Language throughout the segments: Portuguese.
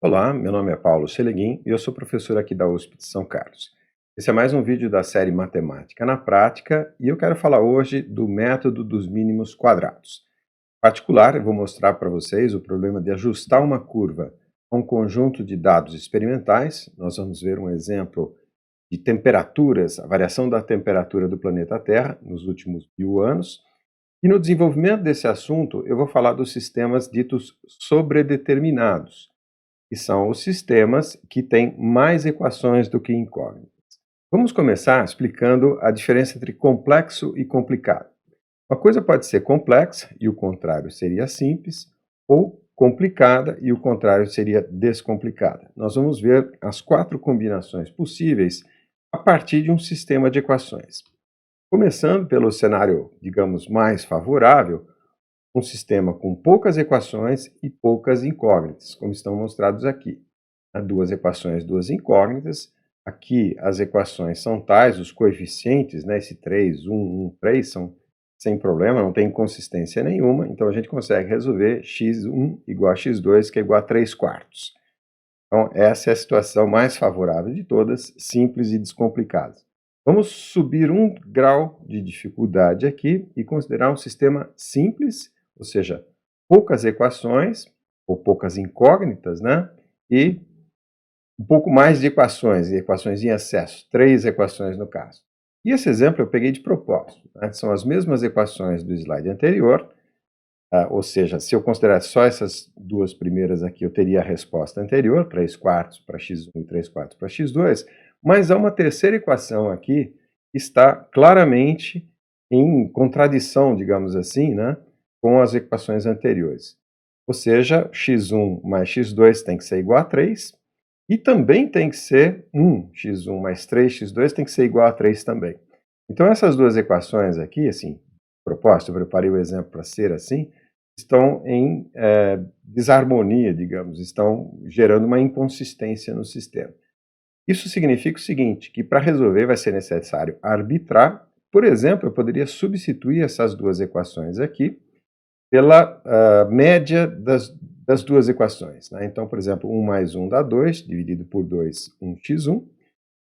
Olá, meu nome é Paulo Seleguin e eu sou professor aqui da USP de São Carlos. Esse é mais um vídeo da série Matemática na Prática e eu quero falar hoje do método dos mínimos quadrados. Em particular, eu vou mostrar para vocês o problema de ajustar uma curva a um conjunto de dados experimentais. Nós vamos ver um exemplo de temperaturas, a variação da temperatura do planeta Terra nos últimos 1000 anos. E no desenvolvimento desse assunto, eu vou falar dos sistemas ditos sobredeterminados, que são os sistemas que têm mais equações do que incógnitas. Vamos começar explicando a diferença entre complexo e complicado. Uma coisa pode ser complexa e o contrário seria simples, ou complicada e o contrário seria descomplicada. Nós vamos ver as 4 combinações possíveis a partir de um sistema de equações. Começando pelo cenário, digamos, mais favorável, um sistema com poucas equações e poucas incógnitas, como estão mostrados aqui. Há duas equações, duas incógnitas. Aqui as equações são tais, os coeficientes, né, esse 3, 1, 1, 3, são sem problema, não tem inconsistência nenhuma, então a gente consegue resolver x1 igual a x2, que é igual a 3 quartos. Então essa é a situação mais favorável de todas, simples e descomplicada. Vamos subir um grau de dificuldade aqui e considerar um sistema simples, ou seja, poucas equações, ou poucas incógnitas, né? E um pouco mais de equações, e equações em excesso, 3 equações no caso. E esse exemplo eu peguei de propósito, né? São as mesmas equações do slide anterior, ou seja, se eu considerar só essas duas primeiras aqui, eu teria a resposta anterior, 3 quartos para x1 e 3 quartos para x2, mas há uma terceira equação aqui que está claramente em contradição, digamos assim, né, com as equações anteriores. Ou seja, x1 mais x2 tem que ser igual a 3, e também tem que ser 1, x1 mais 3x2 tem que ser igual a 3 também. Então essas duas equações aqui, assim, propósito, eu preparei o exemplo para ser assim, estão em desarmonia, digamos, estão gerando uma inconsistência no sistema. Isso significa o seguinte, que para resolver vai ser necessário arbitrar. Por exemplo, eu poderia substituir essas duas equações aqui pela média das duas equações, né? Então, por exemplo, 1 mais 1 dá 2, dividido por 2, 1x1.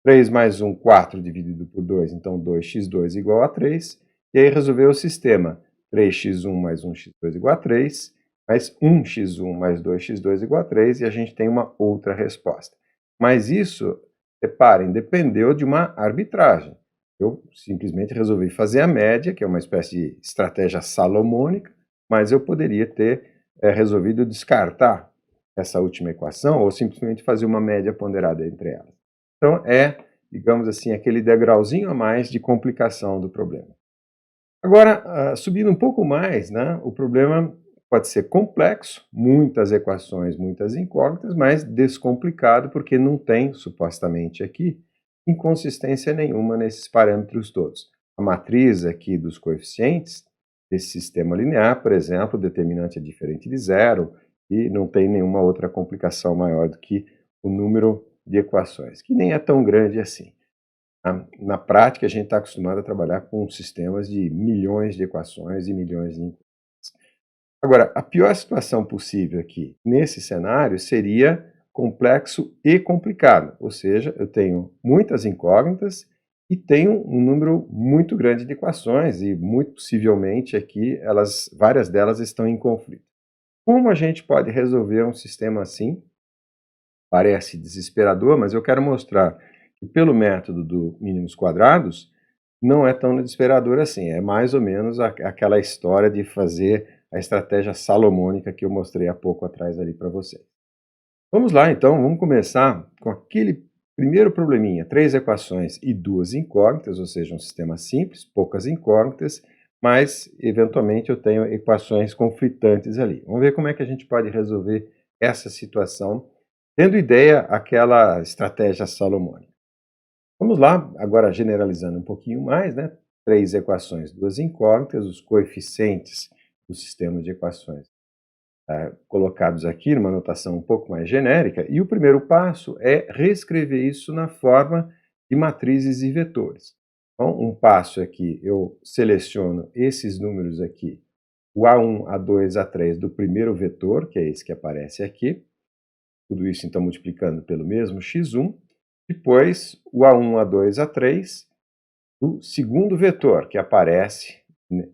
3 mais 1, 4 dividido por 2, então 2x2 igual a 3. E aí resolver o sistema. 3x1 mais 1x2 igual a 3, mais 1x1 mais 2x2 igual a 3, e a gente tem uma outra resposta. Mas isso, reparem, dependeu de uma arbitragem. Eu simplesmente resolvi fazer a média, que é uma espécie de estratégia salomônica, mas eu poderia ter resolvido descartar essa última equação, ou simplesmente fazer uma média ponderada entre elas. Então, digamos assim, aquele degrauzinho a mais de complicação do problema. Agora, subindo um pouco mais, né, o problema pode ser complexo, muitas equações, muitas incógnitas, mas descomplicado porque não tem, supostamente aqui, inconsistência nenhuma nesses parâmetros todos. A matriz aqui dos coeficientes desse sistema linear, por exemplo, o determinante é diferente de zero e não tem nenhuma outra complicação maior do que o número de equações, que nem é tão grande assim. Na prática, a gente está acostumado a trabalhar com sistemas de milhões de equações e milhões de incógnitas. Agora, a pior situação possível aqui, nesse cenário, seria complexo e complicado, ou seja, eu tenho muitas incógnitas e tenho um número muito grande de equações e muito possivelmente aqui várias delas estão em conflito. Como a gente pode resolver um sistema assim? Parece desesperador, mas eu quero mostrar que pelo método do mínimos quadrados não é tão desesperador assim, é mais ou menos aquela história de fazer a estratégia salomônica que eu mostrei há pouco atrás ali para vocês. Vamos lá então, vamos começar com aquele primeiro probleminha, 3 equações e 2 incógnitas, ou seja, um sistema simples, poucas incógnitas, mas eventualmente eu tenho equações conflitantes ali. Vamos ver como é que a gente pode resolver essa situação, tendo ideia aquela estratégia salomônica. Vamos lá, agora generalizando um pouquinho mais, né? 3 equações, 2 incógnitas, os coeficientes do sistema de equações colocados aqui numa notação um pouco mais genérica, e o primeiro passo é reescrever isso na forma de matrizes e vetores. Então, um passo aqui, eu seleciono esses números aqui, o A1, A2, A3 do primeiro vetor, que é esse que aparece aqui, tudo isso então multiplicando pelo mesmo x1, depois o A1, A2, A3, do segundo vetor que aparece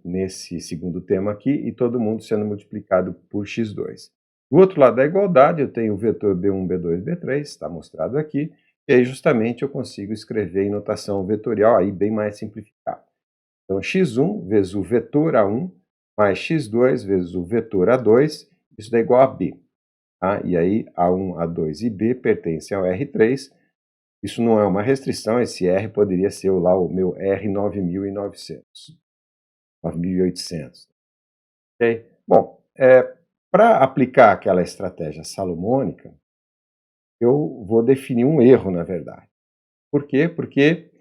nesse segundo tema aqui, e todo mundo sendo multiplicado por x2. Do outro lado da igualdade, eu tenho o vetor B1, B2, B3, está mostrado aqui, e aí justamente eu consigo escrever em notação vetorial, aí bem mais simplificado. Então, x1 vezes o vetor A1, mais x2 vezes o vetor A2, isso dá igual a B. Tá? E aí, A1, A2 e B pertencem ao R3. Isso não é uma restrição, esse R poderia ser lá o meu R9900, 9800. Okay? Bom, para aplicar aquela estratégia salomônica, eu vou definir um erro, na verdade. Por quê? Porque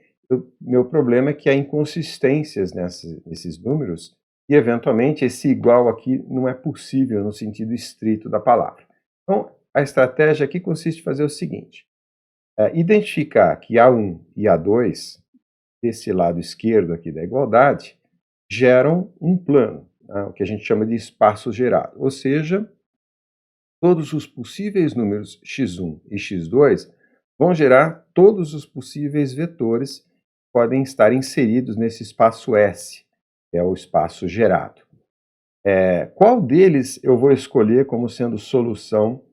meu problema é que há inconsistências nesses números e, eventualmente, esse igual aqui não é possível no sentido estrito da palavra. Então, a estratégia aqui consiste em fazer o seguinte: identificar que A1 e A2, desse lado esquerdo aqui da igualdade, geram um plano, tá? O que a gente chama de espaço gerado. Ou seja, todos os possíveis números x1 e x2 vão gerar todos os possíveis vetores que podem estar inseridos nesse espaço S, que é o espaço gerado. Qual deles eu vou escolher como sendo solução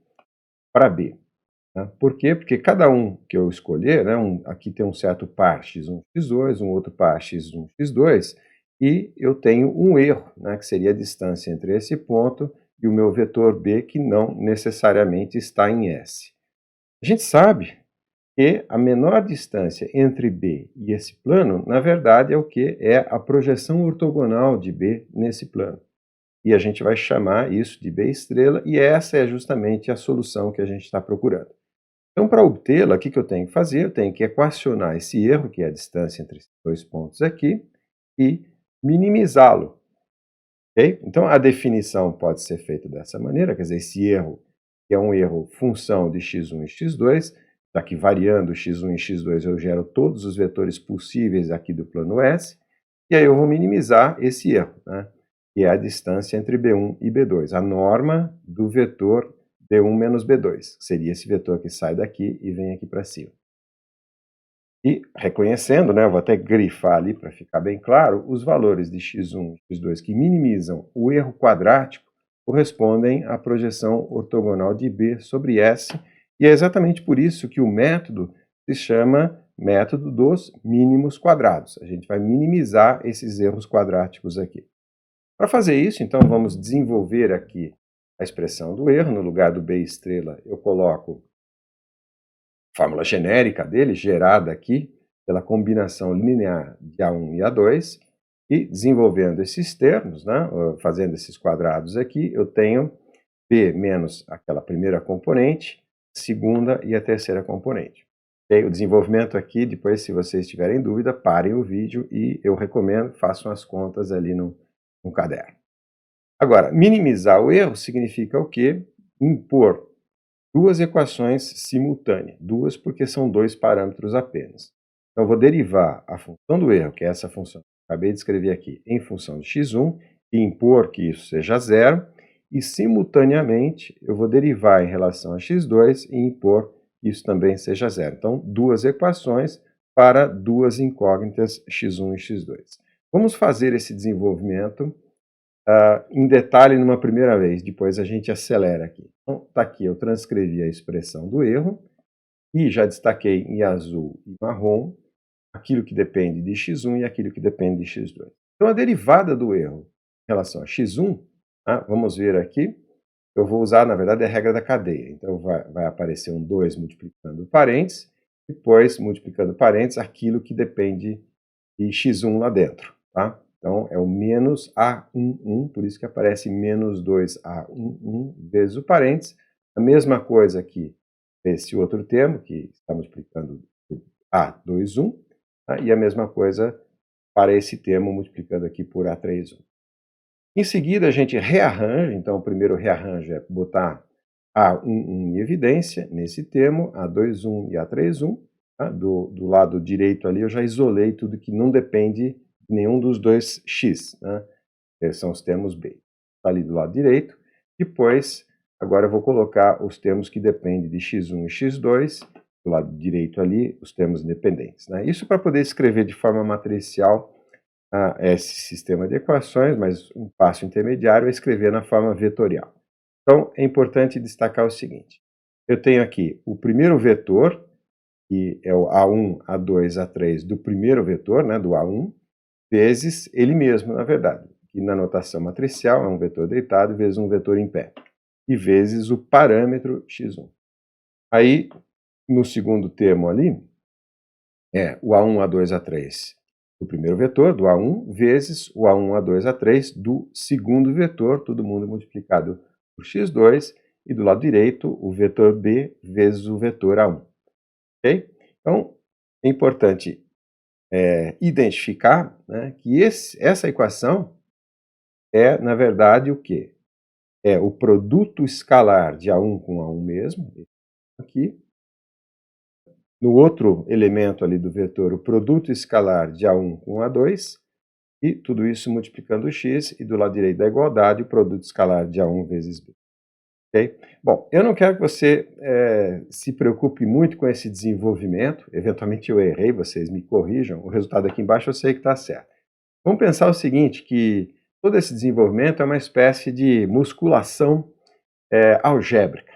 para B? Por quê? Porque cada um que eu escolher, né, aqui tem um certo par x1, x2, um outro par x1, x2, e eu tenho um erro, né, que seria a distância entre esse ponto e o meu vetor B, que não necessariamente está em S. A gente sabe que a menor distância entre B e esse plano, na verdade, é o que? É a projeção ortogonal de B nesse plano. E a gente vai chamar isso de B estrela, e essa é justamente a solução que a gente está procurando. Então, para obtê-la, o que eu tenho que fazer? Eu tenho que equacionar esse erro, que é a distância entre esses dois pontos aqui, e minimizá-lo. Okay? Então, a definição pode ser feita dessa maneira, quer dizer, esse erro que é um erro função de x1 e x2, já que variando x1 e x2 eu gero todos os vetores possíveis aqui do plano S, e aí eu vou minimizar esse erro, né, que é a distância entre B1 e B2, a norma do vetor B1 menos B2, que seria esse vetor que sai daqui e vem aqui para cima. E reconhecendo, né, eu vou até grifar ali para ficar bem claro, os valores de x1 e x2 que minimizam o erro quadrático correspondem à projeção ortogonal de B sobre S, e é exatamente por isso que o método se chama método dos mínimos quadrados. A gente vai minimizar esses erros quadráticos aqui. Para fazer isso, então, vamos desenvolver aqui a expressão do erro. No lugar do B estrela, eu coloco a fórmula genérica dele, gerada aqui pela combinação linear de A1 e A2, e desenvolvendo esses termos, né, fazendo esses quadrados aqui, eu tenho B menos aquela primeira componente, segunda e a terceira componente. Okay? O desenvolvimento aqui, depois, se vocês tiverem dúvida, parem o vídeo e eu recomendo, façam as contas ali no caderno. Agora, minimizar o erro significa o quê? Impor duas equações simultâneas. Duas porque são dois parâmetros apenas. Então, eu vou derivar a função do erro, que é essa função que eu acabei de escrever aqui, em função de x1, e impor que isso seja zero, e simultaneamente eu vou derivar em relação a x2 e impor que isso também seja zero. Então, duas equações para duas incógnitas x1 e x2. Vamos fazer esse desenvolvimento em detalhe numa primeira vez, depois a gente acelera aqui. Então, está aqui, eu transcrevi a expressão do erro e já destaquei em azul e marrom aquilo que depende de x1 e aquilo que depende de x2. Então, a derivada do erro em relação a x1, vamos ver aqui, eu vou usar, na verdade, a regra da cadeia. Então, vai aparecer um 2 multiplicando parênteses, depois, multiplicando parênteses, aquilo que depende de x1 lá dentro, tá? Então, é o menos A11, por isso que aparece menos 2A11 vezes o parênteses. A mesma coisa aqui, esse outro termo, que está multiplicando por A21, tá? E a mesma coisa para esse termo, multiplicando aqui por A31. Em seguida, a gente rearranja, então o primeiro rearranjo é botar A11 em evidência, nesse termo, A21 e A31. Tá? Do lado direito ali, eu já isolei tudo que não depende de nenhum dos dois x, né? Esses são os termos B. Está ali do lado direito. Depois, Agora eu vou colocar os termos que dependem de x1 e x2, do lado direito ali, os termos independentes, né? Isso para poder escrever de forma matricial esse sistema de equações, mas um passo intermediário é escrever na forma vetorial. Então, é importante destacar o seguinte: eu tenho aqui o primeiro vetor, que é o A1, A2, A3 do primeiro vetor, né, do A1, vezes ele mesmo, na verdade, que na notação matricial é um vetor deitado vezes um vetor em pé, e vezes o parâmetro x1. Aí, no segundo termo ali, é o A1, A2, A3 do primeiro vetor, do A1, vezes o A1, A2, A3 do segundo vetor, todo mundo multiplicado por x2, e do lado direito, o vetor B vezes o vetor A1. Ok? Então, é importante identificar, né, que essa equação é, na verdade, o quê? É o produto escalar de A1 com A1 mesmo, aqui. No outro elemento ali do vetor, o produto escalar de A1 com A2, e tudo isso multiplicando o x, e do lado direito da igualdade, o produto escalar de A1 vezes B. Okay? Bom, eu não quero que você se preocupe muito com esse desenvolvimento. Eventualmente eu errei, vocês me corrijam. O resultado aqui embaixo eu sei que está certo. Vamos pensar o seguinte, que todo esse desenvolvimento é uma espécie de musculação algébrica.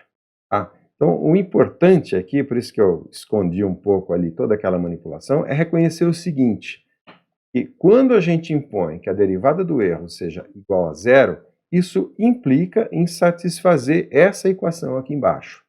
Tá? Então, o importante aqui, por isso que eu escondi um pouco ali toda aquela manipulação, é reconhecer o seguinte, que quando a gente impõe que a derivada do erro seja igual a zero, isso implica em satisfazer essa equação aqui embaixo,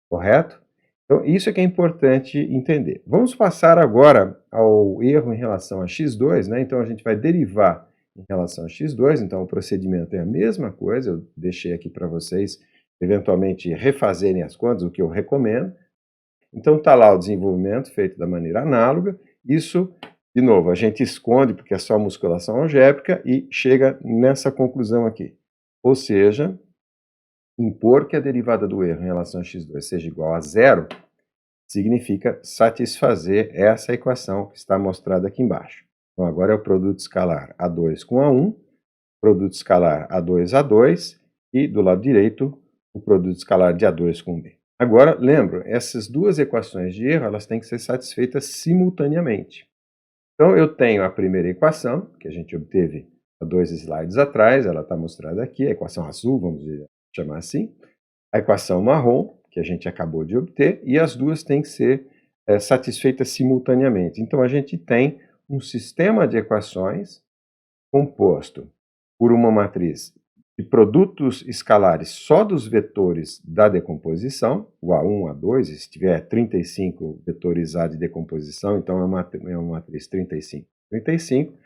correto? Então, isso é que é importante entender. Vamos passar agora ao erro em relação a x2, né? Então, a gente vai derivar em relação a x2, então o procedimento é a mesma coisa, eu deixei aqui para vocês eventualmente refazerem as contas, o que eu recomendo. Então, está lá o desenvolvimento feito da maneira análoga, isso, de novo, a gente esconde porque é só musculação algébrica e chega nessa conclusão aqui. Ou seja, impor que a derivada do erro em relação a x2 seja igual a zero, significa satisfazer essa equação que está mostrada aqui embaixo. Então, agora é o produto escalar A2 com A1, produto escalar A2, A2, e do lado direito, o produto escalar de A2 com B. Agora, lembro, essas duas equações de erro, elas têm que ser satisfeitas simultaneamente. Então, eu tenho a primeira equação, que a gente obteve há 2 slides atrás, ela está mostrada aqui, a equação azul, vamos chamar assim, a equação marrom, que a gente acabou de obter, e as duas têm que ser satisfeitas simultaneamente. Então, a gente tem um sistema de equações composto por uma matriz de produtos escalares só dos vetores da decomposição, o A1, A2, se tiver 35 vetores A de decomposição, então é uma matriz 35, 35,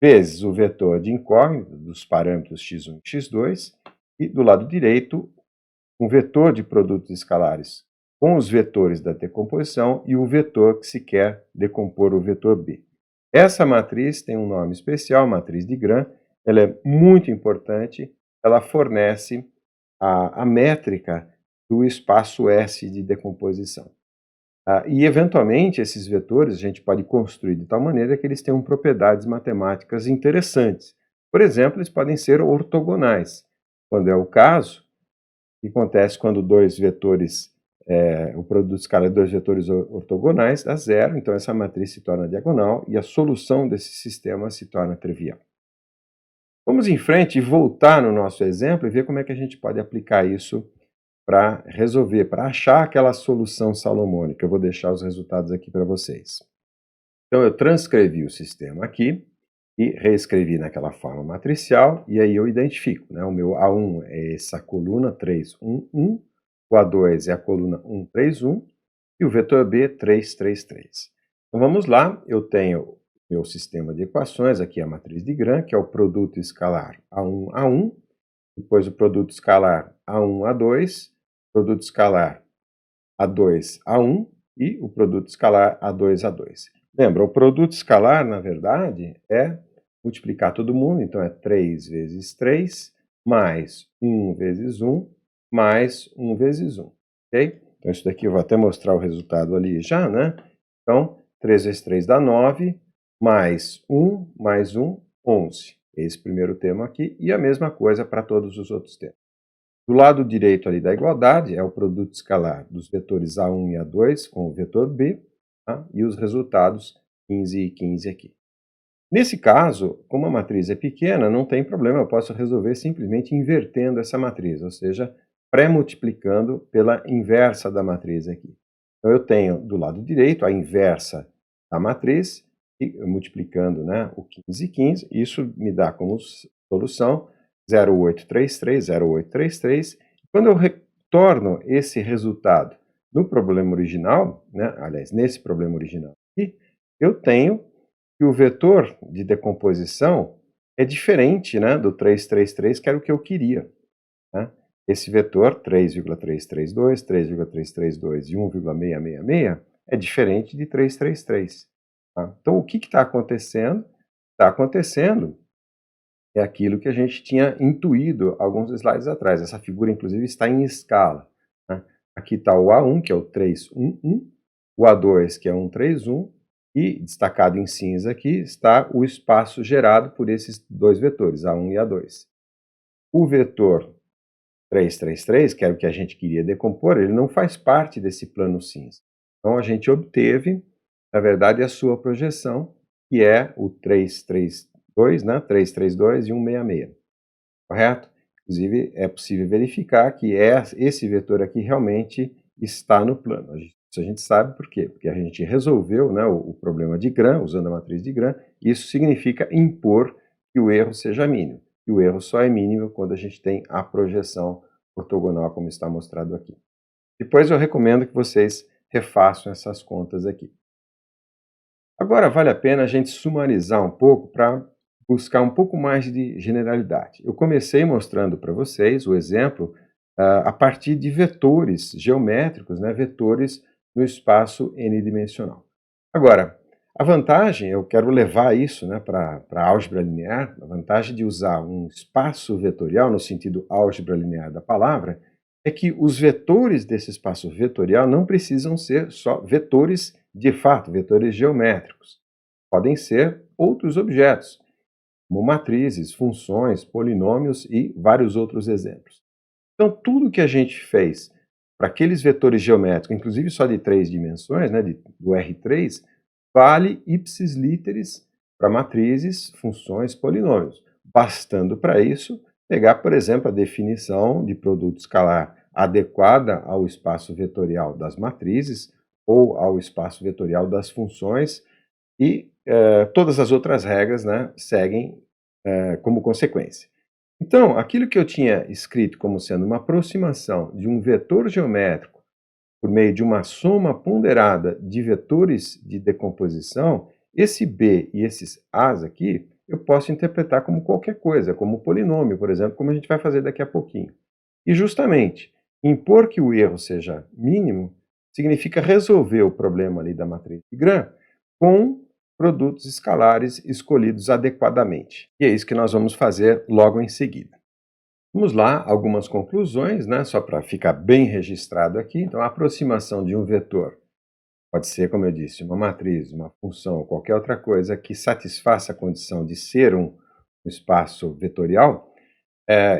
vezes o vetor de incógnita dos parâmetros x1 e x2, e do lado direito, um vetor de produtos escalares com os vetores da decomposição e o vetor que se quer decompor, o vetor B. Essa matriz tem um nome especial, matriz de Gram, ela é muito importante, ela fornece a métrica do espaço S de decomposição. E, eventualmente, esses vetores a gente pode construir de tal maneira que eles tenham propriedades matemáticas interessantes. Por exemplo, eles podem ser ortogonais. Quando é o caso, o que acontece quando dois vetores, o produto escalar de dois vetores ortogonais dá zero, então essa matriz se torna diagonal e a solução desse sistema se torna trivial. Vamos em frente e voltar no nosso exemplo e ver como é que a gente pode aplicar isso para resolver, para achar aquela solução salomônica. Eu vou deixar os resultados aqui para vocês. Então, eu transcrevi o sistema aqui e reescrevi naquela forma matricial, e aí eu identifico, né? O meu A1 é essa coluna 3, 1, 1, o A2 é a coluna 1, 3, 1, e o vetor B 3, 3, 3. Então, vamos lá, eu tenho meu sistema de equações, aqui a matriz de Gram, que é o produto escalar A1, A1, depois o produto escalar A1, A2, produto escalar A2, A1 e o produto escalar A2, A2. Lembra, o produto escalar, na verdade, é multiplicar todo mundo, então é 3 vezes 3, mais 1 vezes 1, mais 1 vezes 1, ok? Então isso daqui eu vou até mostrar o resultado ali já, né? Então, 3 vezes 3 dá 9, mais 1, mais 1, 11. Esse primeiro termo aqui, e a mesma coisa para todos os outros termos. Do lado direito ali da igualdade é o produto escalar dos vetores A1 e A2 com o vetor B, tá? E os resultados 15 e 15 aqui. Nesse caso, como a matriz é pequena, não tem problema, eu posso resolver simplesmente invertendo essa matriz, ou seja, pré-multiplicando pela inversa da matriz aqui. Então eu tenho do lado direito a inversa da matriz, e multiplicando, né, o 15 e 15, isso me dá como solução 0,833, 0,833. Quando eu retorno esse resultado no problema original, né, aliás, nesse problema original aqui, eu tenho que o vetor de decomposição é diferente, né, do 333, que era o que eu queria, né? Esse vetor 3,332, 3,332 e 1,666 é diferente de 333. Tá? Então, o que está acontecendo? Está acontecendo é aquilo que a gente tinha intuído alguns slides atrás. Essa figura, inclusive, está em escala, né? Aqui está o A1, que é o 311, o A2, que é 131, e destacado em cinza aqui está o espaço gerado por esses dois vetores, A1 e A2. O vetor 333, que era o que a gente queria decompor, ele não faz parte desse plano cinza. Então a gente obteve, na verdade, a sua projeção, que é o 332, né? 332 e 166, correto? Inclusive, é possível verificar que esse vetor aqui realmente está no plano. Isso a gente sabe por quê? Porque a gente resolveu, né, o problema de Gram, usando a matriz de Gram, e isso significa impor que o erro seja mínimo. E o erro só é mínimo quando a gente tem a projeção ortogonal, como está mostrado aqui. Depois eu recomendo que vocês refaçam essas contas aqui. Agora vale a pena a gente sumarizar um pouco para buscar um pouco mais de generalidade. Eu comecei mostrando para vocês o exemplo a partir de vetores geométricos, né, vetores no espaço n-dimensional. Agora, a vantagem, eu quero levar isso, né, para a álgebra linear, a vantagem de usar um espaço vetorial, no sentido álgebra linear da palavra, é que os vetores desse espaço vetorial não precisam ser só vetores de fato, vetores geométricos. Podem ser outros objetos, como matrizes, funções, polinômios e vários outros exemplos. Então, tudo que a gente fez para aqueles vetores geométricos, inclusive só de 3 dimensões, né, do R3, vale ipsis literis para matrizes, funções, polinômios. Bastando para isso pegar, por exemplo, a definição de produto escalar adequada ao espaço vetorial das matrizes ou ao espaço vetorial das funções e todas as outras regras, né, seguem como consequência. Então, aquilo que eu tinha escrito como sendo uma aproximação de um vetor geométrico por meio de uma soma ponderada de vetores de decomposição, esse B e esses A's aqui, eu posso interpretar como qualquer coisa, como polinômio, por exemplo, como a gente vai fazer daqui a pouquinho. E justamente, impor que o erro seja mínimo significa resolver o problema ali da matriz de Gram com produtos escalares escolhidos adequadamente. E é isso que nós vamos fazer logo em seguida. Vamos lá, algumas conclusões, né, só para ficar bem registrado aqui. Então, a aproximação de um vetor pode ser, como eu disse, uma matriz, uma função, ou qualquer outra coisa que satisfaça a condição de ser um espaço vetorial.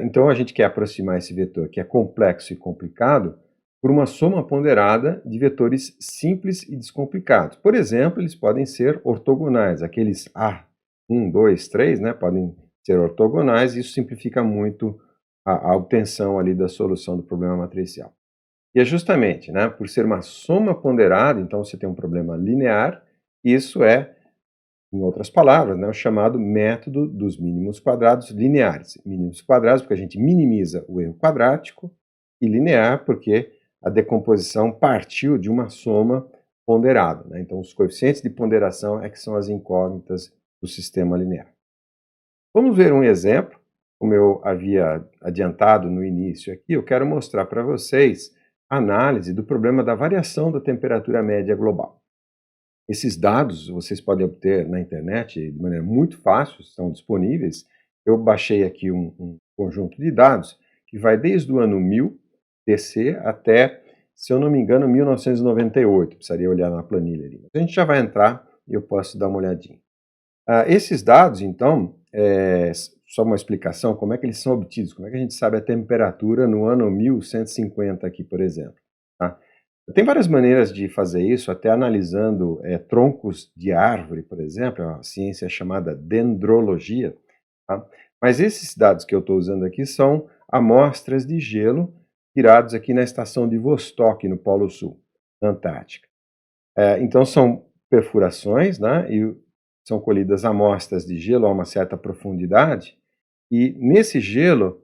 Então, a gente quer aproximar esse vetor, que é complexo e complicado, por uma soma ponderada de vetores simples e descomplicados. Por exemplo, eles podem ser ortogonais, aqueles A1, 2, 3, né, podem ser ortogonais, e isso simplifica muito a obtenção ali da solução do problema matricial. E é justamente, né, por ser uma soma ponderada, então você tem um problema linear, isso é, em outras palavras, né, o chamado método dos mínimos quadrados lineares. Mínimos quadrados porque a gente minimiza o erro quadrático, e linear porque a decomposição partiu de uma soma ponderada, né? Então, os coeficientes de ponderação é que são as incógnitas do sistema linear. Vamos ver um exemplo. Como eu havia adiantado no início aqui, eu quero mostrar para vocês a análise do problema da variação da temperatura média global. Esses dados vocês podem obter na internet de maneira muito fácil, estão disponíveis. Eu baixei aqui um conjunto de dados que vai desde o ano 1000 DC até, se eu não me engano, 1998. Precisaria olhar na planilha ali. Mas a gente já vai entrar e eu posso dar uma olhadinha. Esses dados, então, só uma explicação, como é que eles são obtidos, como é que a gente sabe a temperatura no ano 1150 aqui, por exemplo, tá? Tem várias maneiras de fazer isso, até analisando troncos de árvore, por exemplo, é uma ciência chamada dendrologia, tá? Mas esses dados que eu estou usando aqui são amostras de gelo tirados aqui na estação de Vostok, no Polo Sul, na Antártica. Então são perfurações, né, e são colhidas amostras de gelo a uma certa profundidade, e nesse gelo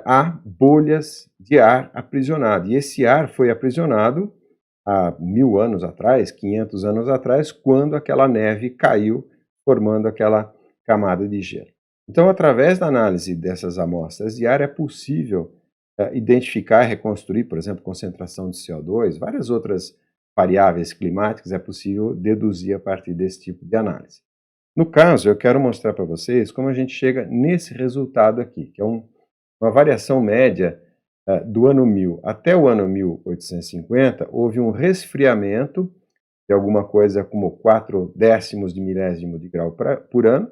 há bolhas de ar aprisionado. E esse ar foi aprisionado há 1000 anos atrás, 500 anos atrás, quando aquela neve caiu, formando aquela camada de gelo. Então, através da análise dessas amostras de ar, é possível identificar e reconstruir, por exemplo, concentração de CO2, várias outras variáveis climáticas é possível deduzir a partir desse tipo de análise. No caso, eu quero mostrar para vocês como a gente chega nesse resultado aqui, que é uma variação média do ano 1000 até o ano 1850, houve um resfriamento de alguma coisa como 4 décimos de milésimo de grau por ano,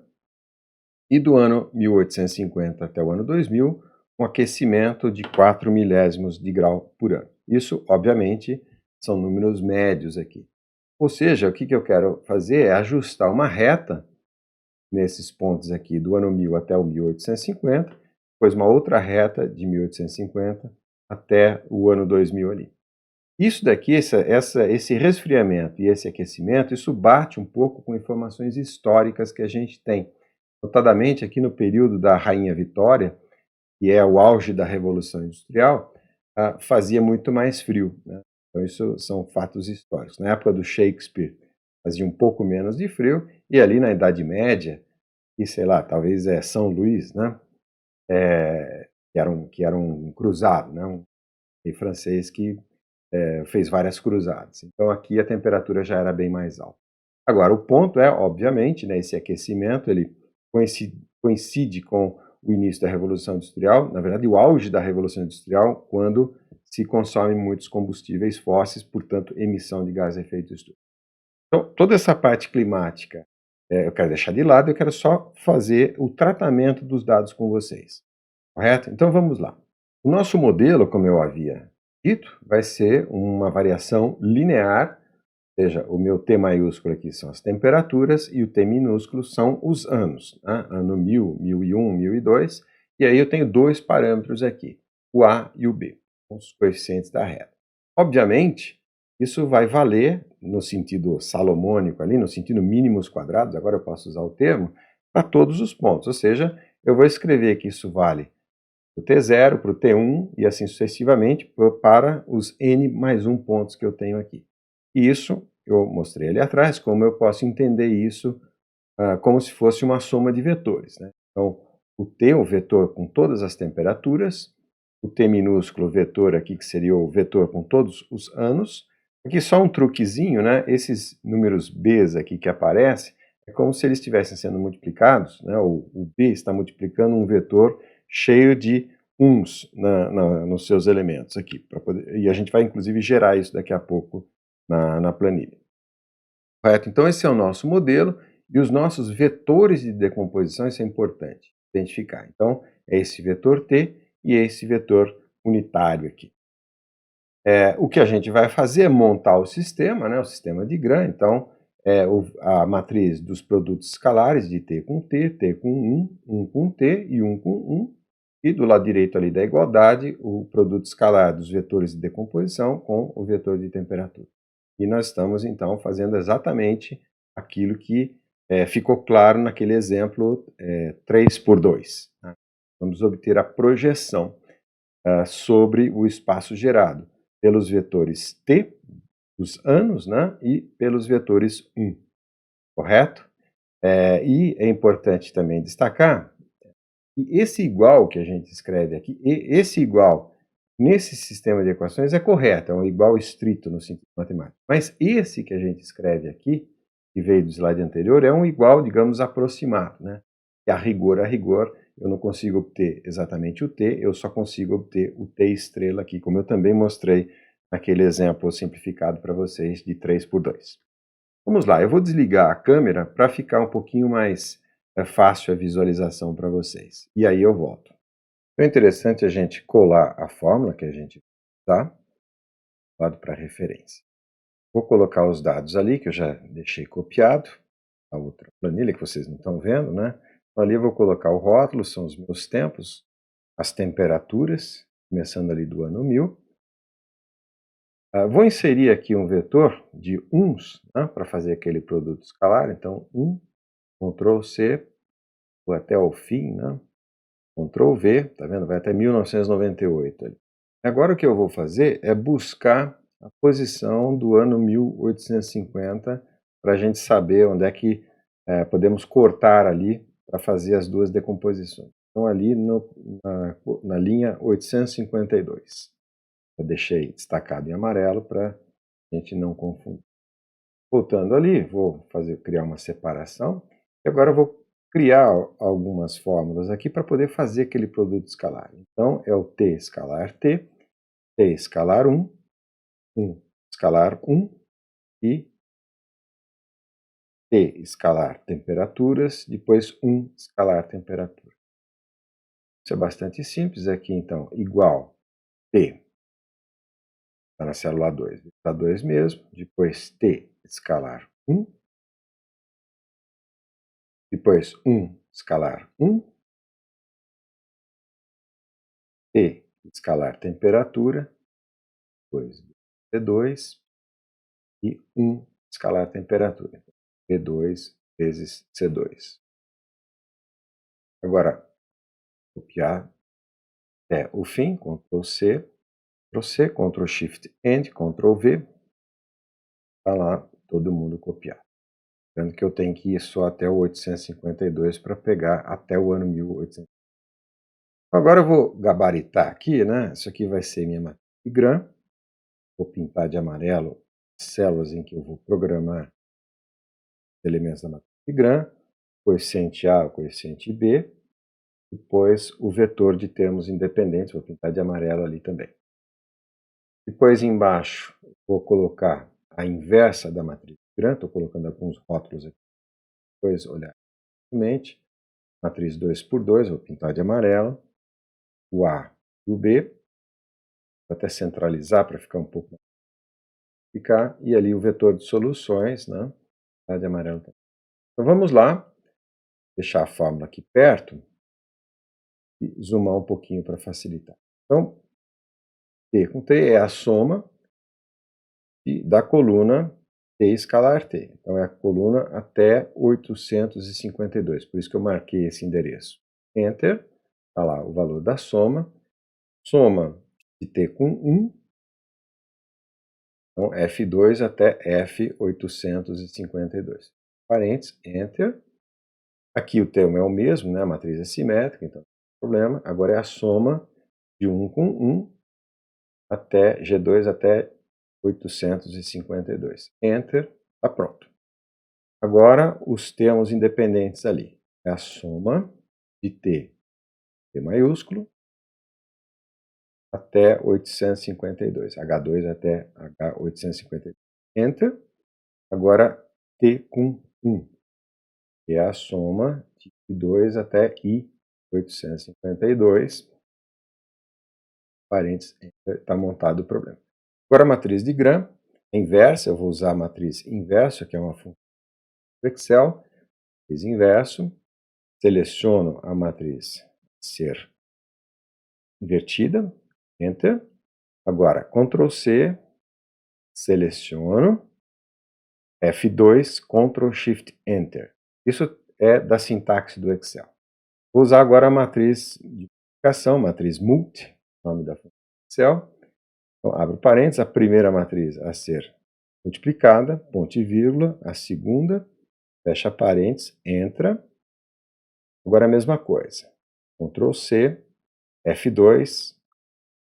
e do ano 1850 até o ano 2000, um aquecimento de 4 milésimos de grau por ano. Isso, obviamente, são números médios aqui. Ou seja, o que eu quero fazer é ajustar uma reta nesses pontos aqui do ano 1000 até o 1850, depois uma outra reta de 1850 até o ano 2000 ali. Isso daqui, esse resfriamento e esse aquecimento, isso bate um pouco com informações históricas que a gente tem. Notadamente aqui no período da Rainha Vitória, que é o auge da Revolução Industrial, fazia muito mais frio, né? Então isso são fatos históricos. Na época do Shakespeare fazia um pouco menos de frio, e ali na Idade Média, e sei lá, talvez São Luís, né? Que era um cruzado, né? Um rei francês que fez várias cruzadas. Então aqui a temperatura já era bem mais alta. Agora, o ponto é, obviamente, né, esse aquecimento ele coincide com o início da Revolução Industrial, na verdade, o auge da Revolução Industrial, quando se consomem muitos combustíveis fósseis, portanto, emissão de gás de efeito estufa. Então, toda essa parte climática eu quero deixar de lado, eu quero só fazer o tratamento dos dados com vocês, correto? Então, vamos lá. O nosso modelo, como eu havia dito, vai ser uma variação linear. Veja, o meu T maiúsculo aqui são as temperaturas e o T minúsculo são os anos, né? Ano 1000, 1001, 1002, e aí eu tenho dois parâmetros aqui, o A e o B, os coeficientes da reta. Obviamente, isso vai valer no sentido salomônico ali, no sentido mínimos quadrados, agora eu posso usar o termo, para todos os pontos, ou seja, eu vou escrever que isso vale para o T0, para o T1 e assim sucessivamente para os N mais 1 pontos que eu tenho aqui. E isso, eu mostrei ali atrás, como eu posso entender isso como se fosse uma soma de vetores, né? Então, o T, o vetor com todas as temperaturas, o T minúsculo, o vetor aqui, que seria o vetor com todos os anos. Aqui só um truquezinho, né? Esses números Bs aqui que aparecem, é como se eles estivessem sendo multiplicados, né? O B está multiplicando um vetor cheio de uns nos seus elementos aqui. E a gente vai, inclusive, gerar isso daqui a pouco na planilha. Correto? Então, esse é o nosso modelo e os nossos vetores de decomposição, isso é importante identificar. Então, é esse vetor T e esse vetor unitário aqui. O que a gente vai fazer é montar o sistema, né, o sistema de Gram. Então, a matriz dos produtos escalares de T com T, T com 1 com T e 1 com 1. E do lado direito ali da igualdade, o produto escalar dos vetores de decomposição com o vetor de temperatura. E nós estamos, então, fazendo exatamente aquilo que ficou claro naquele exemplo 3 por 2. Né? Vamos obter a projeção sobre o espaço gerado pelos vetores t, os anos, né, e pelos vetores 1, correto? E é importante também destacar que esse igual que a gente escreve aqui, esse igual nesse sistema de equações é correto, é um igual estrito no sentido matemático. Mas esse que a gente escreve aqui, que veio do slide anterior, é um igual, digamos, aproximado, né? E a rigor, eu não consigo obter exatamente o t, eu só consigo obter o t estrela aqui, como eu também mostrei naquele exemplo simplificado para vocês de 3 por 2. Vamos lá, eu vou desligar a câmera para ficar um pouquinho mais é fácil a visualização para vocês. E aí eu volto. Então é interessante a gente colar a fórmula que a gente tá, lado para referência. Vou colocar os dados ali, que eu já deixei copiado, a outra planilha que vocês não estão vendo, né? Então, ali eu vou colocar o rótulo, são os meus tempos, as temperaturas, começando ali do ano 1000. Vou inserir aqui um vetor de uns, né, para fazer aquele produto escalar. Então, Ctrl C, vou até o fim, né? Ctrl V, tá vendo? Vai até 1998 ali. Agora o que eu vou fazer é buscar a posição do ano 1850 para a gente saber onde é que podemos cortar ali para fazer as duas decomposições. Então ali na linha 852. Eu deixei destacado em amarelo para a gente não confundir. Voltando ali, vou criar uma separação. E agora eu vou criar algumas fórmulas aqui para poder fazer aquele produto escalar. Então, é o T escalar T escalar 1 escalar 1 e T escalar temperaturas, depois 1 escalar temperatura. Isso é bastante simples aqui, então, igual T, está na célula 2, está 2 mesmo, depois T escalar 1, depois 1 escalar 1, T escalar temperatura, depois T2 e 1 escalar temperatura. T2 vezes C2. Agora, copiar até o fim, Ctrl C, Ctrl Shift End, Ctrl V, está lá todo mundo copiado. Lembrando que eu tenho que ir só até o 852 para pegar até o ano 1800. Agora eu vou gabaritar aqui, né? Isso aqui vai ser minha matriz de Gram. Vou pintar de amarelo as células em que eu vou programar elementos da matriz de Gram, coeficiente A, o coeficiente B, depois o vetor de termos independentes, vou pintar de amarelo ali também. Depois embaixo vou colocar a inversa da matriz de Gram, estou colocando alguns rótulos aqui, depois olhar novamente, matriz 2 por 2, vou pintar de amarelo, o A e o B, vou até centralizar para ficar um pouco mais ficar, e ali o vetor de soluções, né, pintar de amarelo também. Então vamos lá, deixar a fórmula aqui perto e zoomar um pouquinho para facilitar. Então, T com T é a soma da coluna T escalar T. Então, é a coluna até 852. Por isso que eu marquei esse endereço. Enter. Está lá o valor da soma. Soma de T com 1. Então, F2 até F852. Parênteses, Enter. Aqui o termo é o mesmo, né? A matriz é simétrica, então não tem problema. Agora é a soma de 1 com 1 até G2 até 852. Enter, está pronto. Agora, os termos independentes ali. É a soma de T maiúsculo, até 852. H2 até H852. Enter. Agora, T com 1. Que é a soma de I2 até I852. Parênteses, está montado o problema. Agora a matriz de Gram é inversa, eu vou usar a matriz inversa, que é uma função do Excel. Matriz inverso, seleciono a matriz ser invertida, Enter. Agora, Ctrl C, seleciono, F2, Ctrl Shift Enter. Isso é da sintaxe do Excel. Vou usar agora a matriz de multiplicação, matriz multi, nome da função do Excel. Então, abro parênteses, a primeira matriz a ser multiplicada, ponto e vírgula, a segunda, fecha parênteses, entra. Agora a mesma coisa. Ctrl C, F2,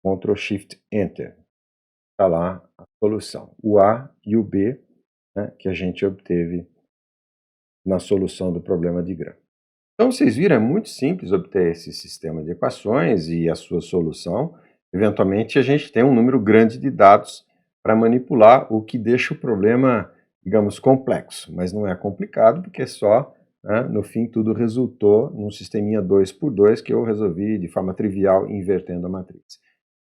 Ctrl Shift Enter. Está lá a solução. O A e o B, né, que a gente obteve na solução do problema de Gram. Então vocês viram, é muito simples obter esse sistema de equações e a sua solução. Eventualmente a gente tem um número grande de dados para manipular, o que deixa o problema, digamos, complexo. Mas não é complicado, porque é só né, no fim tudo resultou num sisteminha 2 por 2 que eu resolvi de forma trivial invertendo a matriz.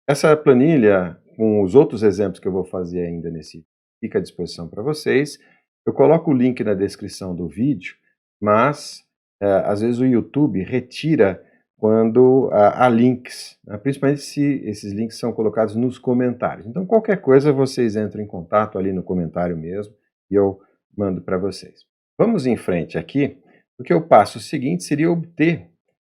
Essa planilha, com os outros exemplos que eu vou fazer ainda nesse, fica à disposição para vocês. Eu coloco o link na descrição do vídeo, mas às vezes o YouTube retira quando há links, né, principalmente se esses links são colocados nos comentários. Então, qualquer coisa, vocês entram em contato ali no comentário mesmo e eu mando para vocês. Vamos em frente aqui, porque o passo seguinte seria obter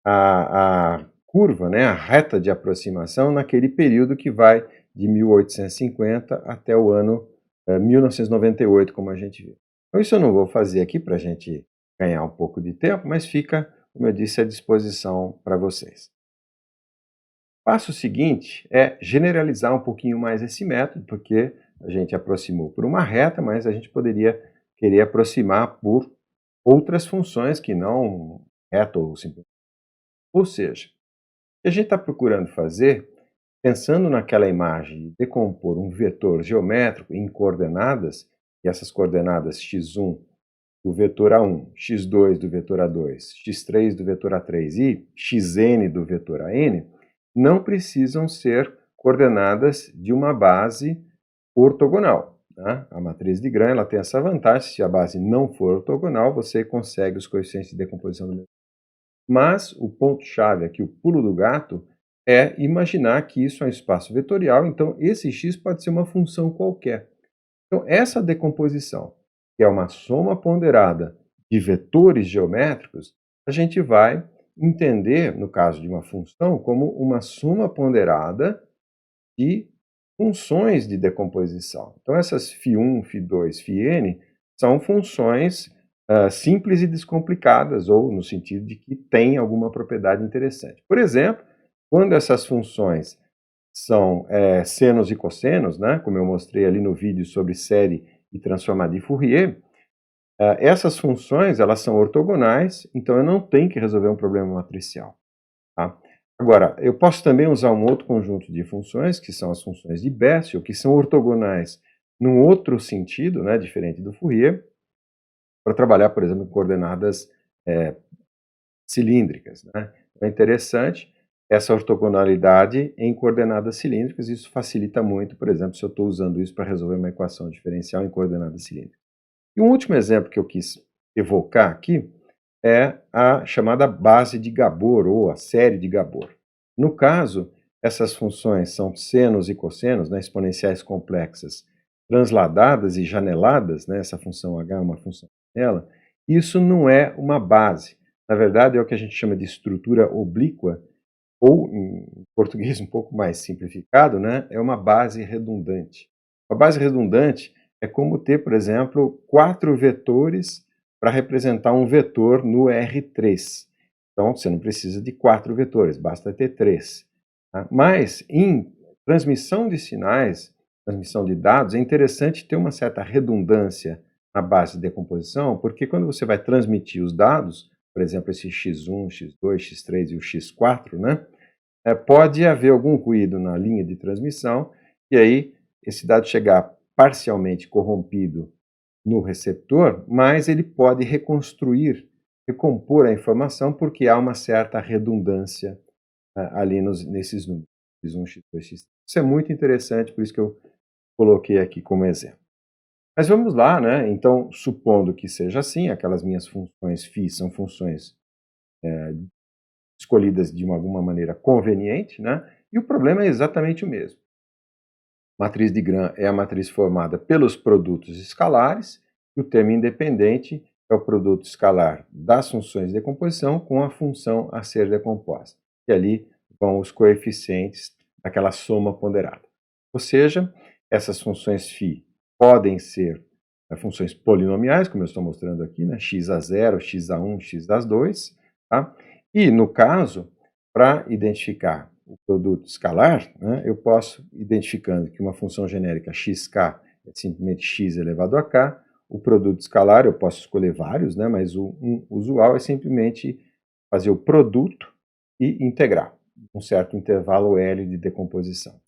a curva, né, a reta de aproximação naquele período que vai de 1850 até o ano 1998, como a gente viu. Então, isso eu não vou fazer aqui para a gente ganhar um pouco de tempo, mas fica, como eu disse, à disposição para vocês. O passo seguinte é generalizar um pouquinho mais esse método, porque a gente aproximou por uma reta, mas a gente poderia querer aproximar por outras funções que não reta ou simplesmente. Ou seja, o que a gente está procurando fazer, pensando naquela imagem de decompor um vetor geométrico em coordenadas, e essas coordenadas x1 do vetor A1, x2 do vetor A2, x3 do vetor A3 e xn do vetor AN, não precisam ser coordenadas de uma base ortogonal. Tá? A matriz de Gram ela tem essa vantagem, se a base não for ortogonal, você consegue os coeficientes de decomposição do mesmo. Mas o ponto-chave aqui, o pulo do gato, é imaginar que isso é um espaço vetorial, então esse x pode ser uma função qualquer. Então, essa decomposição, que é uma soma ponderada de vetores geométricos, a gente vai entender, no caso de uma função, como uma soma ponderada de funções de decomposição. Então, essas φ1, φ2, φn são funções simples e descomplicadas, ou no sentido de que têm alguma propriedade interessante. Por exemplo, quando essas funções são senos e cossenos, né, como eu mostrei ali no vídeo sobre série e transformada de Fourier, essas funções elas são ortogonais, então eu não tenho que resolver um problema matricial. Tá? Agora, eu posso também usar um outro conjunto de funções, que são as funções de Bessel, que são ortogonais num outro sentido, né, diferente do Fourier, para trabalhar, por exemplo, com coordenadas cilíndricas. Né? Então, é interessante essa ortogonalidade em coordenadas cilíndricas, isso facilita muito, por exemplo, se eu estou usando isso para resolver uma equação diferencial em coordenadas cilíndricas. E um último exemplo que eu quis evocar aqui é a chamada base de Gabor, ou a série de Gabor. No caso, essas funções são senos e cossenos, né, exponenciais complexas, transladadas e janeladas, né, essa função h é uma função janela, isso não é uma base. Na verdade, é o que a gente chama de estrutura oblíqua, ou, em português um pouco mais simplificado, né, é uma base redundante. Uma base redundante é como ter, por exemplo, 4 vetores para representar um vetor no R3. Então, você não precisa de 4 vetores, basta ter 3. Tá? Mas, em transmissão de sinais, transmissão de dados, é interessante ter uma certa redundância na base de decomposição, porque quando você vai transmitir os dados, por exemplo, esse x1, x2, x3 e o x4, né, pode haver algum ruído na linha de transmissão, e aí esse dado chegar parcialmente corrompido no receptor, mas ele pode reconstruir, recompor a informação, porque há uma certa redundância ali nesses números, x1, x2, x3. Isso é muito interessante, por isso que eu coloquei aqui como exemplo. Mas vamos lá, né? Então, supondo que seja assim, aquelas minhas funções φ são funções escolhidas de alguma maneira conveniente, né? E o problema é exatamente o mesmo. A matriz de Gram é a matriz formada pelos produtos escalares, e o termo independente é o produto escalar das funções de decomposição com a função a ser decomposta. E ali vão os coeficientes daquela soma ponderada. Ou seja, essas funções φ podem ser funções polinomiais, como eu estou mostrando aqui, né? X a 0, x a 1, x a 2. Tá? E, no caso, para identificar o produto escalar, né, eu posso, identificando que uma função genérica xk é simplesmente x elevado a k, o produto escalar eu posso escolher vários, né, mas o usual é simplesmente fazer o produto e integrar um certo intervalo L de decomposição.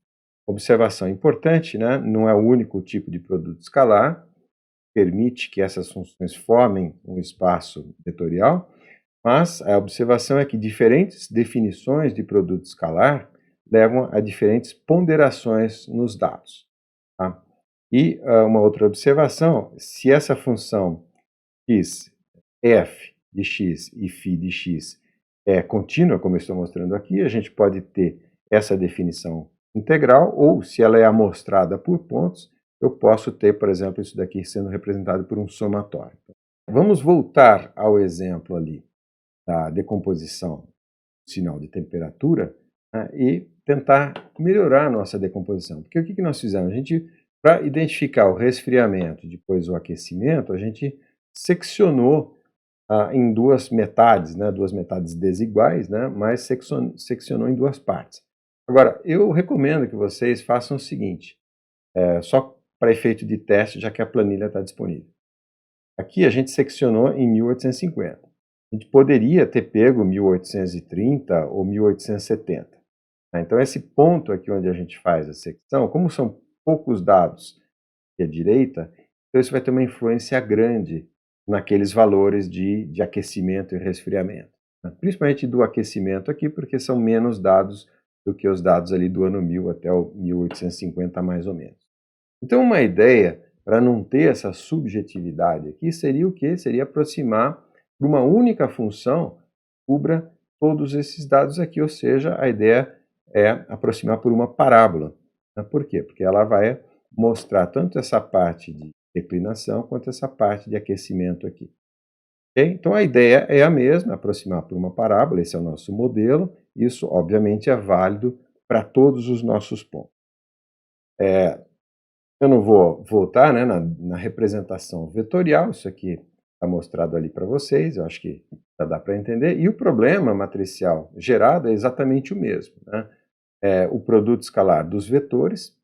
Observação importante, né, não é o único tipo de produto escalar, permite que essas funções formem um espaço vetorial, mas a observação é que diferentes definições de produto escalar levam a diferentes ponderações nos dados. Tá? E uma outra observação, se essa função x, f de x e φ de x é contínua, como eu estou mostrando aqui, a gente pode ter essa definição integral, ou se ela é amostrada por pontos, eu posso ter, por exemplo, isso daqui sendo representado por um somatório. Vamos voltar ao exemplo ali da decomposição do sinal de temperatura, né, e tentar melhorar a nossa decomposição. Porque o que nós fizemos? A gente, para identificar o resfriamento e depois o aquecimento, a gente seccionou em duas metades, né, duas metades desiguais, né, mas seccionou em duas partes. Agora, eu recomendo que vocês façam o seguinte, só para efeito de teste, já que a planilha está disponível. Aqui a gente seccionou em 1850. A gente poderia ter pego 1830 ou 1870. Então, esse ponto aqui onde a gente faz a secção, como são poucos dados à direita, então isso vai ter uma influência grande naqueles valores de aquecimento e resfriamento. Principalmente do aquecimento aqui, porque são menos dados do que os dados ali do ano 1000 até o 1850, mais ou menos. Então, uma ideia para não ter essa subjetividade aqui seria o quê? Seria aproximar por uma única função cubra todos esses dados aqui, ou seja, a ideia é aproximar por uma parábola. Por quê? Porque ela vai mostrar tanto essa parte de declinação quanto essa parte de aquecimento aqui. Okay? Então a ideia é a mesma, aproximar por uma parábola, esse é o nosso modelo, isso obviamente é válido para todos os nossos pontos. Eu não vou voltar, né, na representação vetorial, isso aqui está mostrado ali para vocês, eu acho que já dá para entender, e o problema matricial gerado é exatamente o mesmo, né? O produto escalar dos vetores,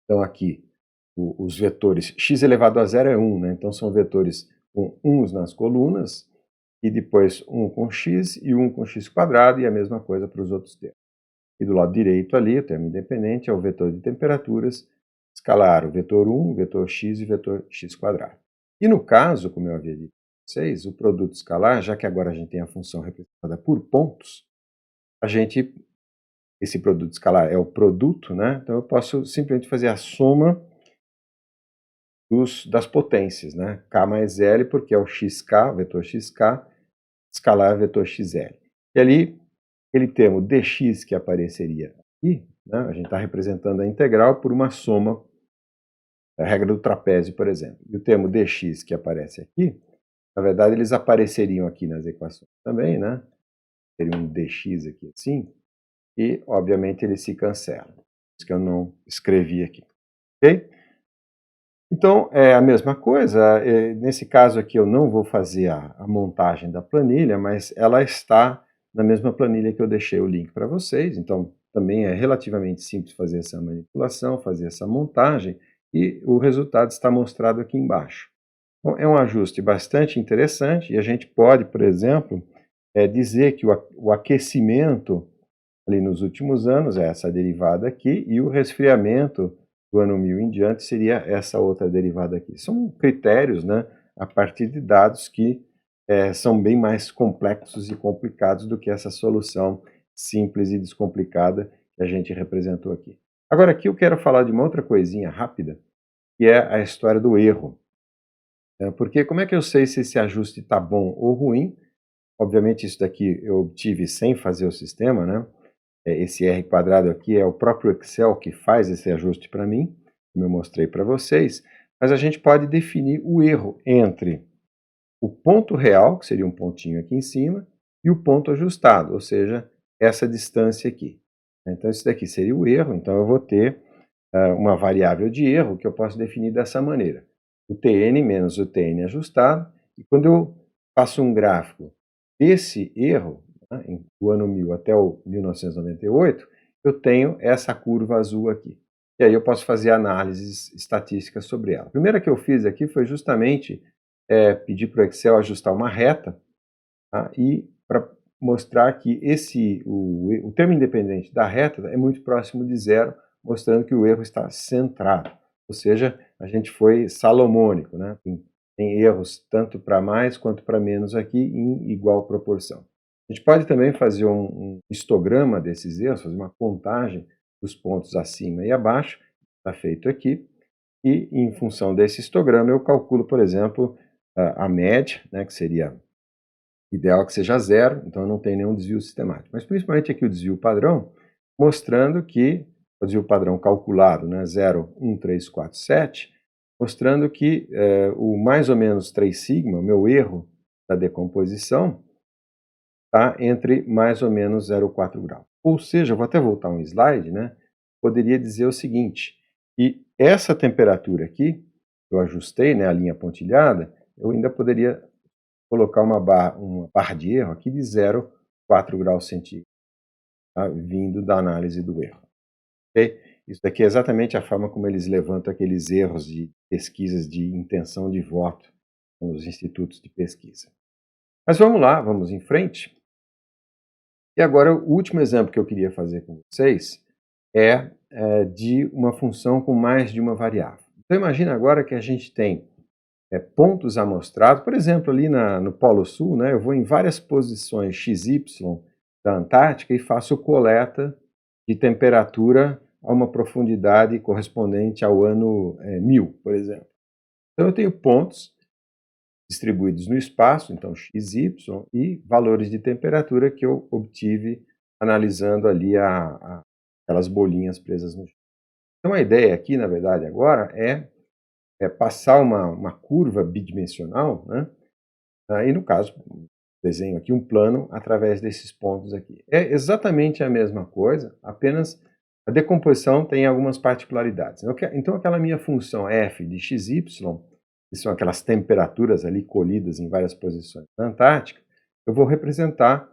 então aqui os vetores x elevado a zero é 1, né? Então são vetores com 1's nas colunas, e depois 1 com x e 1 com x quadrado, e a mesma coisa para os outros termos. E do lado direito ali, o termo independente, é o vetor de temperaturas, escalar o vetor 1, o vetor x e o vetor x quadrado. E no caso, como eu havia dito para vocês, o produto escalar, já que agora a gente tem a função representada por pontos, esse produto escalar é o produto, né? Então eu posso simplesmente fazer a soma das potências, né? K mais L, porque é o xk, o vetor xk, escalar o vetor xl. E ali, aquele termo dx que apareceria aqui, né? A gente está representando a integral por uma soma, a regra do trapézio, por exemplo. E o termo dx que aparece aqui, na verdade, eles apareceriam aqui nas equações também, né? Teria um dx aqui assim, e, obviamente, eles se cancelam. Isso que eu não escrevi aqui. Ok? Então, é a mesma coisa. Nesse caso aqui, eu não vou fazer a montagem da planilha, mas ela está na mesma planilha que eu deixei o link para vocês. Então, também é relativamente simples fazer essa manipulação, fazer essa montagem, e o resultado está mostrado aqui embaixo. Então, é um ajuste bastante interessante, e a gente pode, por exemplo, dizer que o aquecimento ali nos últimos anos é essa derivada aqui, e o resfriamento do ano 1000 em diante seria essa outra derivada aqui. São critérios, né, a partir de dados que são bem mais complexos e complicados do que essa solução simples e descomplicada que a gente representou aqui. Agora aqui eu quero falar de uma outra coisinha rápida, que é a história do erro. Porque como é que eu sei se esse ajuste está bom ou ruim? Obviamente isso daqui eu obtive sem fazer o sistema, né? Esse R quadrado aqui é o próprio Excel que faz esse ajuste para mim, como eu mostrei para vocês, mas a gente pode definir o erro entre o ponto real, que seria um pontinho aqui em cima, e o ponto ajustado, ou seja, essa distância aqui. Então, isso daqui seria o erro, então eu vou ter uma variável de erro que eu posso definir dessa maneira. O Tn menos o Tn ajustado, e quando eu faço um gráfico desse erro, do ano 1000 até o 1998, eu tenho essa curva azul aqui. E aí eu posso fazer análises estatísticas sobre ela. A primeira que eu fiz aqui foi justamente pedir para o Excel ajustar uma reta, tá? E para mostrar que o termo independente da reta é muito próximo de zero, mostrando que o erro está centrado. Ou seja, a gente foi salomônico, né? Tem erros tanto para mais quanto para menos aqui em igual proporção. A gente pode também fazer um histograma desses erros, fazer uma contagem dos pontos acima e abaixo, está feito aqui, e em função desse histograma eu calculo, por exemplo, a média, né, que seria ideal que seja zero, então eu não tenho nenhum desvio sistemático. Mas principalmente aqui o desvio padrão, mostrando que, o desvio padrão calculado, né, 0, 1, 3, 4, 7, mostrando que o mais ou menos 3 sigma, o meu erro da decomposição, está entre mais ou menos 0,4 graus. Ou seja, eu vou até voltar um slide, né? Poderia dizer o seguinte, e essa temperatura aqui, eu ajustei, né, a linha pontilhada, eu ainda poderia colocar uma barra de erro aqui de 0,4 graus centígrados, tá? Vindo da análise do erro. Okay? Isso daqui é exatamente a forma como eles levantam aqueles erros de pesquisas de intenção de voto nos institutos de pesquisa. Mas vamos lá, vamos em frente. E agora o último exemplo que eu queria fazer com vocês é de uma função com mais de uma variável. Então imagina agora que a gente tem pontos amostrados, por exemplo, ali no Polo Sul, né, eu vou em várias posições XY da Antártica e faço coleta de temperatura a uma profundidade correspondente ao ano 1000, por exemplo. Então eu tenho pontos distribuídos no espaço, então x, y, e valores de temperatura que eu obtive analisando ali aquelas bolinhas presas no chão. Então a ideia aqui, na verdade, agora é passar uma curva bidimensional, né? E no caso, desenho aqui um plano através desses pontos aqui. É exatamente a mesma coisa, apenas a decomposição tem algumas particularidades. Então aquela minha função f de xy, que são aquelas temperaturas ali colhidas em várias posições na Antártica, eu vou representar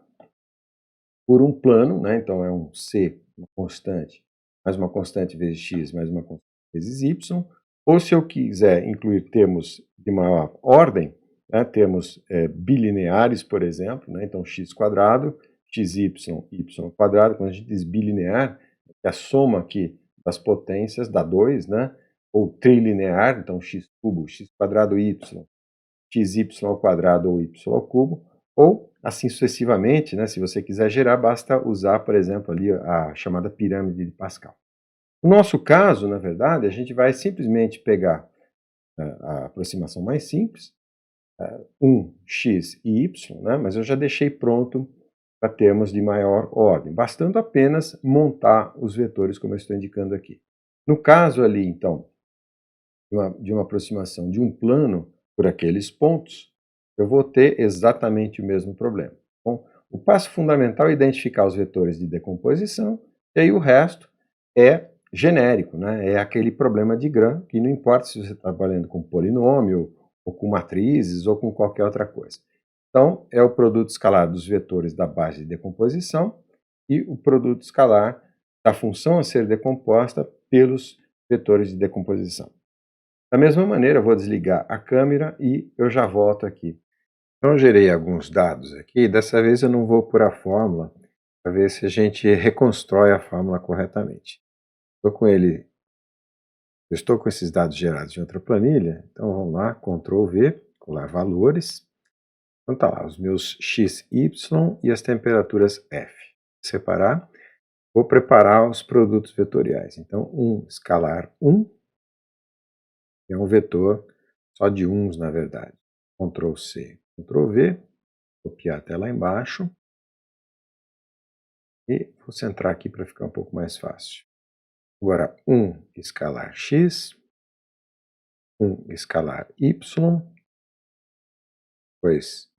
por um plano, né? Então é um c, uma constante, mais uma constante vezes x, mais uma constante vezes y, ou se eu quiser incluir termos de maior ordem, né, termos bilineares, por exemplo, né, então x quadrado, xy, y quadrado, quando a gente diz bilinear, é a soma aqui das potências dá 2, né, ou trilinear, então x cubo, x quadrado y, xy ao quadrado ou y ao cubo, ou assim sucessivamente, né, se você quiser gerar, basta usar, por exemplo, ali a chamada pirâmide de Pascal. No nosso caso, na verdade, a gente vai simplesmente pegar a aproximação mais simples, 1x e y, né, mas eu já deixei pronto para termos de maior ordem, bastando apenas montar os vetores como eu estou indicando aqui. No caso ali, então, de uma aproximação de um plano por aqueles pontos, eu vou ter exatamente o mesmo problema. Bom, o passo fundamental é identificar os vetores de decomposição, e aí o resto é genérico, né? É aquele problema de Gram, que não importa se você está trabalhando com polinômio, ou com matrizes, ou com qualquer outra coisa. Então, é o produto escalar dos vetores da base de decomposição e o produto escalar da função a ser decomposta pelos vetores de decomposição. Da mesma maneira, eu vou desligar a câmera e eu já volto aqui. Então, eu gerei alguns dados aqui, dessa vez eu não vou pôr a fórmula, para ver se a gente reconstrói a fórmula corretamente. Estou com esses dados gerados em outra planilha, então vamos lá, Ctrl V, colar valores. Então tá lá, os meus x, y e as temperaturas F. Separar, vou preparar os produtos vetoriais. Então, escalar 1, é um vetor só de uns, na verdade. Ctrl C, Ctrl V, copiar até lá embaixo. E vou centrar aqui para ficar um pouco mais fácil. Agora, escalar x, escalar y, depois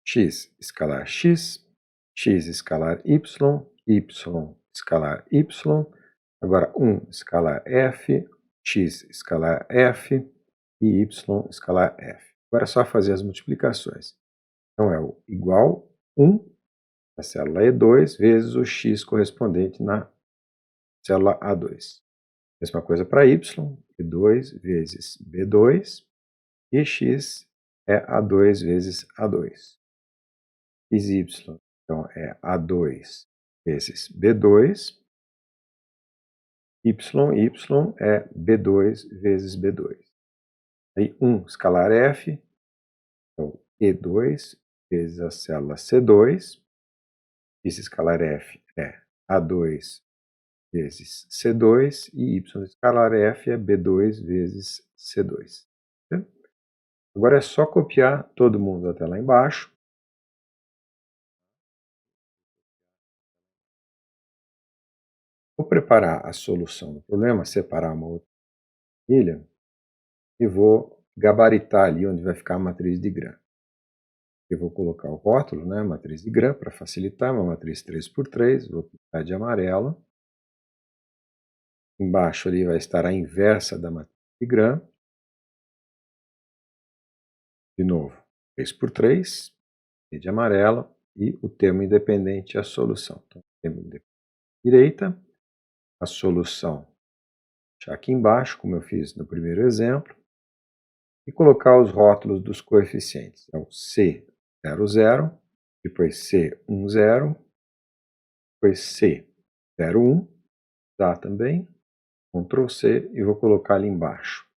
x escalar x, x escalar y escalar y, agora escalar f, x escalar f e y escalar f. Agora é só fazer as multiplicações. Então é o igual 1 na célula E2 vezes o x correspondente na célula A2. Mesma coisa para y, E2 vezes B2 e x é A2 vezes A2. XY, então é A2 vezes B2 y é B2 vezes B2. Aí 1 escalar F, então E2 vezes a célula C2. Esse escalar F é A2 vezes C2 e y escalar F é B2 vezes C2. Agora é só copiar todo mundo até lá embaixo. Vou preparar a solução do problema, separar uma outra planilha e vou gabaritar ali onde vai ficar a matriz de Gram. Eu vou colocar o rótulo, né, matriz de Gram, para facilitar, uma matriz 3x3, vou pintar de amarelo. Embaixo ali vai estar a inversa da matriz de Gram. De novo, 3x3, de amarelo, e o termo independente é a solução. Então, termo independente direita, a solução já aqui embaixo, como eu fiz no primeiro exemplo, e colocar os rótulos dos coeficientes. Então, C00, depois C10, depois C01, dá também, Ctrl C, e vou colocar ali embaixo.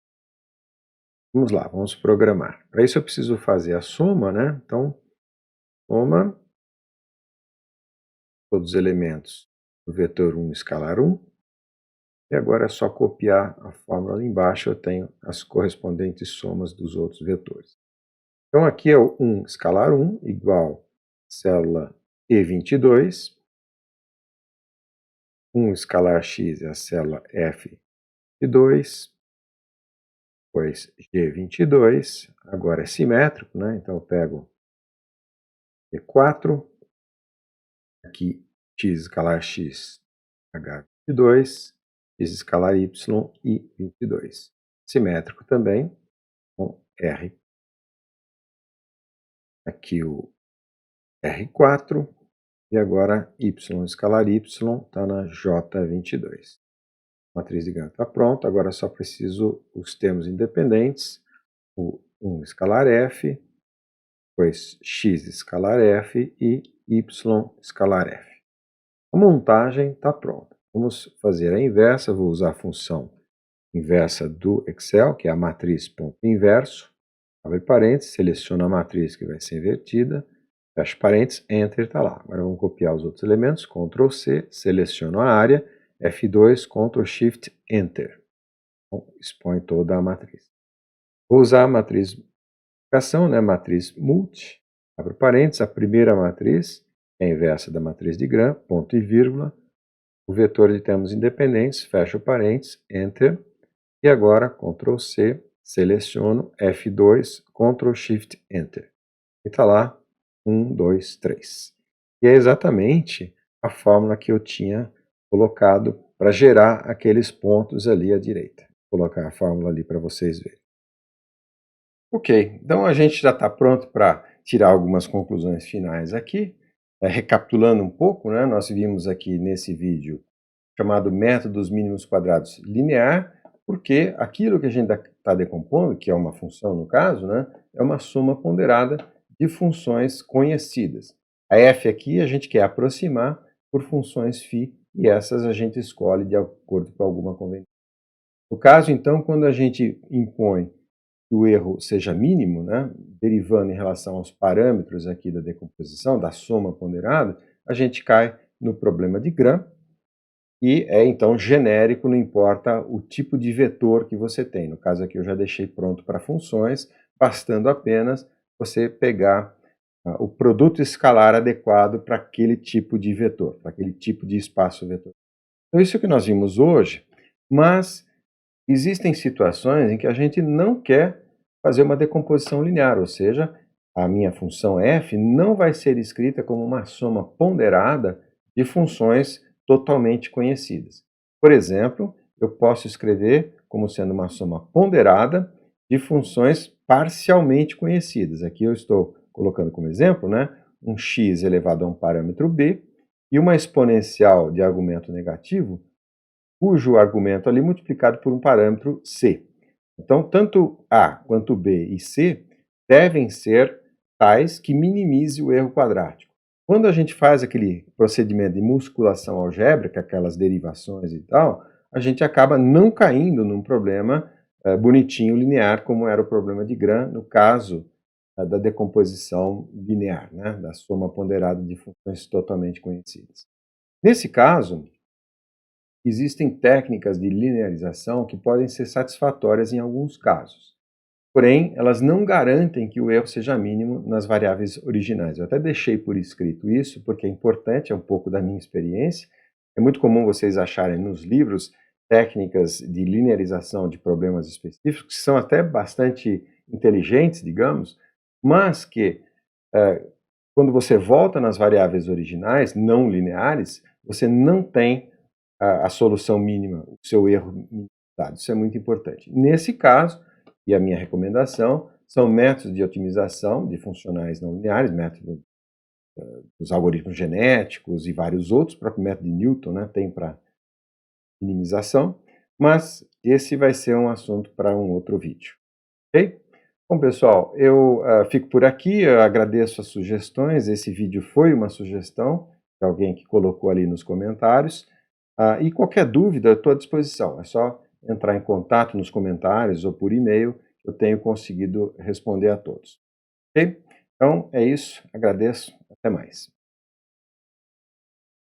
Vamos lá, vamos programar. Para isso eu preciso fazer a soma, né? Então, soma todos os elementos do vetor 1 escalar 1. E agora é só copiar a fórmula ali embaixo, eu tenho as correspondentes somas dos outros vetores. Então aqui é o 1 escalar 1 igual célula E22. 1 escalar x é a célula F22. Depois G22. Agora é simétrico, né? Então eu pego E4. Aqui x escalar x, H22. X escalar y e 22. Simétrico também, com R. Aqui o R4, e agora y escalar y está na J22. A matriz de Gram está pronta, agora só preciso os termos independentes, o 1 escalar f, depois x escalar f e y escalar f. A montagem está pronta. Vamos fazer a inversa, vou usar a função inversa do Excel, que é a matriz ponto inverso. Abre parênteses, seleciono a matriz que vai ser invertida, fecha parênteses, Enter, está lá. Agora vamos copiar os outros elementos, Ctrl C, seleciono a área, F2, Ctrl Shift, Enter. Então, expõe toda a matriz. Vou usar a matriz multiplicação, né, matriz multi, abre parênteses, a primeira matriz é a inversa da matriz de Gram, ponto e vírgula, o vetor de termos independentes, fecha o parênteses, Enter, e agora Ctrl C, seleciono F2, Ctrl Shift, Enter. E está lá, 1, 2, 3. E é exatamente a fórmula que eu tinha colocado para gerar aqueles pontos ali à direita. Vou colocar a fórmula ali para vocês verem. Ok, então a gente já está pronto para tirar algumas conclusões finais aqui. Recapitulando um pouco, né, nós vimos aqui nesse vídeo chamado método dos mínimos quadrados linear, porque aquilo que a gente está decompondo, que é uma função no caso, né, é uma soma ponderada de funções conhecidas. A f aqui a gente quer aproximar por funções φ, e essas a gente escolhe de acordo com alguma convenção. No caso, então, quando a gente impõe que o erro seja mínimo, né, derivando em relação aos parâmetros aqui da decomposição, da soma ponderada, a gente cai no problema de Gram, e é então genérico, não importa o tipo de vetor que você tem. No caso aqui eu já deixei pronto para funções, bastando apenas você pegar o produto escalar adequado para aquele tipo de vetor, para aquele tipo de espaço vetor. Então isso é o que nós vimos hoje, mas existem situações em que a gente não quer fazer uma decomposição linear, ou seja, a minha função f não vai ser escrita como uma soma ponderada de funções totalmente conhecidas. Por exemplo, eu posso escrever como sendo uma soma ponderada de funções parcialmente conhecidas. Aqui eu estou colocando como exemplo, né, um x elevado a um parâmetro b e uma exponencial de argumento negativo, cujo argumento ali multiplicado por um parâmetro c. Então, tanto a quanto b e c devem ser tais que minimize o erro quadrático. Quando a gente faz aquele procedimento de musculação algébrica, aquelas derivações e tal, a gente acaba não caindo num problema bonitinho linear, como era o problema de Gram, no caso da decomposição linear, né, da soma ponderada de funções totalmente conhecidas. Nesse caso, existem técnicas de linearização que podem ser satisfatórias em alguns casos. Porém, elas não garantem que o erro seja mínimo nas variáveis originais. Eu até deixei por escrito isso, porque é importante, é um pouco da minha experiência. É muito comum vocês acharem nos livros técnicas de linearização de problemas específicos, que são até bastante inteligentes, digamos, mas que, quando você volta nas variáveis originais, não lineares, você não tem a solução mínima, o seu erro minimizado. Isso é muito importante. Nesse caso, e a minha recomendação, são métodos de otimização de funcionais não lineares, método dos algoritmos genéticos e vários outros, o próprio método de Newton, né, tem para minimização, mas esse vai ser um assunto para um outro vídeo, ok? Bom, pessoal, eu fico por aqui, eu agradeço as sugestões, esse vídeo foi uma sugestão de alguém que colocou ali nos comentários, e qualquer dúvida eu estou à disposição, é só entrar em contato nos comentários ou por e-mail, eu tenho conseguido responder a todos, ok? Então é isso, agradeço, até mais.